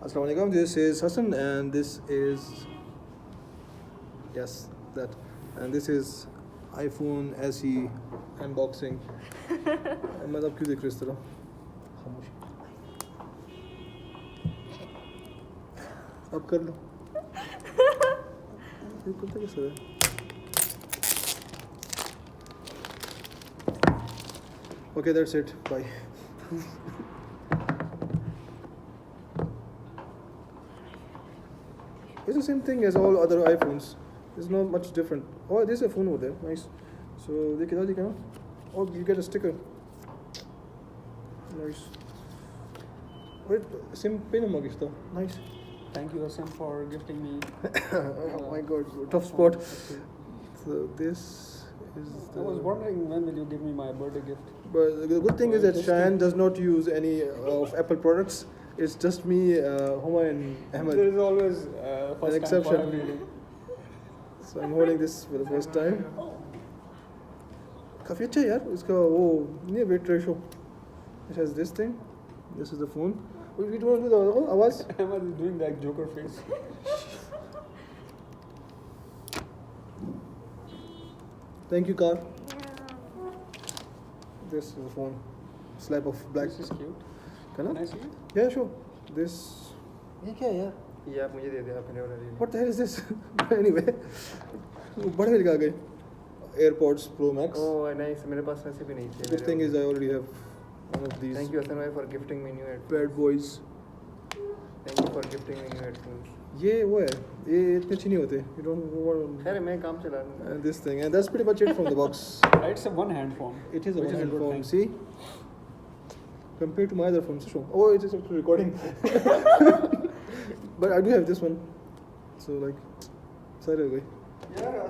Assalamualaikum. This is Hassan, and this is yes that, and this is iPhone SE unboxing. मतलब क्यों देख रहे इस तरह? खामोश. अब कर लो. ये करता कैसे है? Okay, that's it. Bye. It's the same thing as all other iPhones. It's not much different. Oh, there's a phone over there. Nice. So, they can. Oh, you get a sticker. Nice. Wait, same pen gift. Nice. Thank you, Hassan, for gifting me. Oh my God, tough spot. So this is. I was wondering when will you give me my birthday gift. But the good thing is that Cheyenne does not use any of Apple products. It's just me, Homa and Ahmed. There is always An exception. So I'm holding this for the first time. काफी अच्छा है यार इसका वो नहीं weight ratio. It has this thing. This is the phone. We don't do the आवाज. Ahmed is doing that Joker face. Thank you, car. This is the phone. Slab of black. This is cute. Can I see it? Yeah, sure. This. ये क्या है यार? ये आप मुझे दे दे आपने already. What the hell is this? Anyway, बड़े मिल गए. AirPods Pro Max. Oh, nice. मेरे पास ऐसे भी नहीं थे. The thing is, I already have one of these. Thank you, Hassan, for gifting me new headphones. Bad boys. Thank you for gifting me new headphones. ये वो है. ये इतने अच्छे नहीं होते. You don't want. खैर मैं काम चला रहा हूँ. And this thing, and that's pretty much it from the box. It's a one-hand phone. It is a Which is a one-hand good phone. thing. See, compared to my other phones, sure. Oh, it is actually recording. But I do have this one. So like, sorry, Yeah,